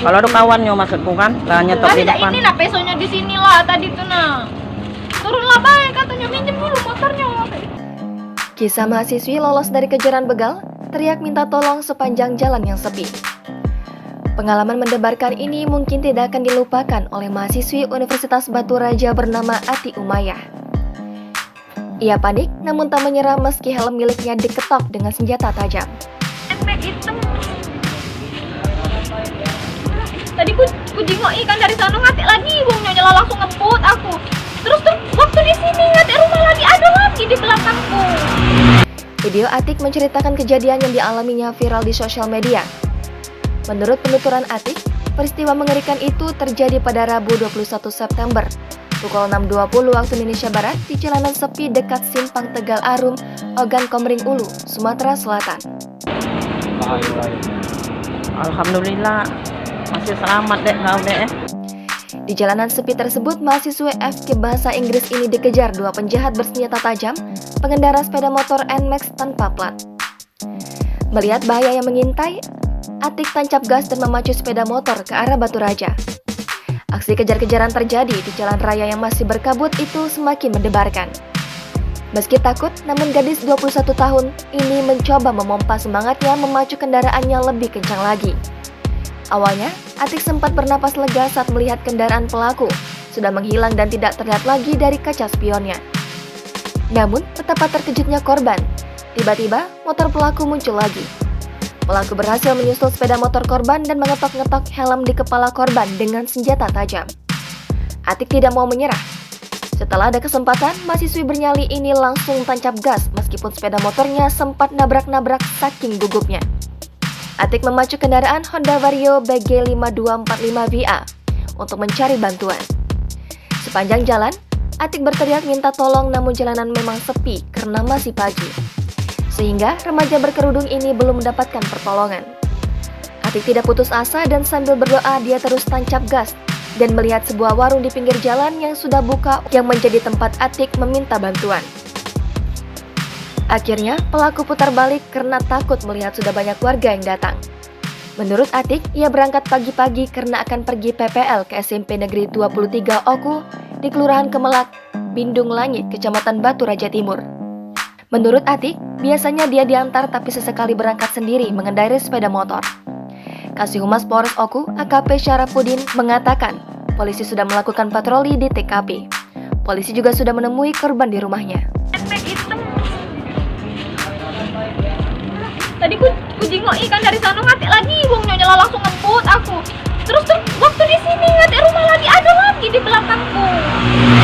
Kalau ada kawannya maksudku kan, lah nyetok di Tadi depan. ini nah pesonya di sini lah tadi tuh nah. Turunlah baik katanya minjem dulu motornya. Kisah mahasiswi lolos dari kejaran begal, teriak minta tolong sepanjang jalan yang sepi. Pengalaman mendebarkan ini mungkin tidak akan dilupakan oleh mahasiswi Universitas Batu Raja bernama Ati Umayyah. Ia panik namun tak menyerah meski helm miliknya diketok dengan senjata tajam. Handbag hitam. Tadi ku jengok ikan dari sana ngatik lagi, wong nyonya langsung ngebut aku. Terus waktu di sini ngatik rumah lagi ada lagi di belakangku. Video Atik menceritakan kejadian yang dialaminya viral di sosial media. Menurut penuturan Atik, peristiwa mengerikan itu terjadi pada Rabu 21 September, pukul 6.20 waktu Indonesia Barat di jalanan sepi dekat Simpang Tegal Arum, Ogan Komering Ulu, Sumatera Selatan. Alhamdulillah masih selamat dek kau dek. Di jalanan sepi tersebut, mahasiswa FK Bahasa Inggris ini dikejar dua penjahat bersenjata tajam, pengendara sepeda motor NMAX tanpa plat. Melihat bahaya yang mengintai, Atik tancap gas dan memacu sepeda motor ke arah Batu Raja. Aksi kejar-kejaran terjadi di jalan raya yang masih berkabut itu semakin mendebarkan. Meski takut, namun gadis 21 tahun ini mencoba memompa semangatnya memacu kendaraannya lebih kencang lagi. Awalnya, Atik sempat bernapas lega saat melihat kendaraan pelaku sudah menghilang dan tidak terlihat lagi dari kaca spionnya. Namun, betapa terkejutnya korban. Tiba-tiba, motor pelaku muncul lagi. Pelaku berhasil menyusul sepeda motor korban dan mengetok-ngetok helm di kepala korban dengan senjata tajam. Atik tidak mau menyerah. Setelah ada kesempatan, mahasiswi bernyali ini langsung tancap gas meskipun sepeda motornya sempat nabrak-nabrak saking gugupnya. Atik memacu kendaraan Honda Vario BG5245VA untuk mencari bantuan. Sepanjang jalan, Atik berteriak minta tolong namun jalanan memang sepi karena masih pagi. Sehingga remaja berkerudung ini belum mendapatkan pertolongan. Atik tidak putus asa dan sambil berdoa dia terus tancap gas dan melihat sebuah warung di pinggir jalan yang sudah buka yang menjadi tempat Atik meminta bantuan. Akhirnya, pelaku putar balik karena takut melihat sudah banyak warga yang datang. Menurut Atik, ia berangkat pagi-pagi karena akan pergi PPL ke SMP Negeri 23 Oku di Kelurahan Kemelak, Bindung Langit, Kecamatan Batu Raja Timur. Menurut Atik, biasanya dia diantar tapi sesekali berangkat sendiri mengendarai sepeda motor. Kasih Humas Polres Oku, AKP Syarafuddin, mengatakan polisi sudah melakukan patroli di TKP. Polisi juga sudah menemui korban di rumahnya. Handbag hitam. Tadi ku jengok ikan dari sana ngatik lagi, wong nyonya langsung ngebut aku.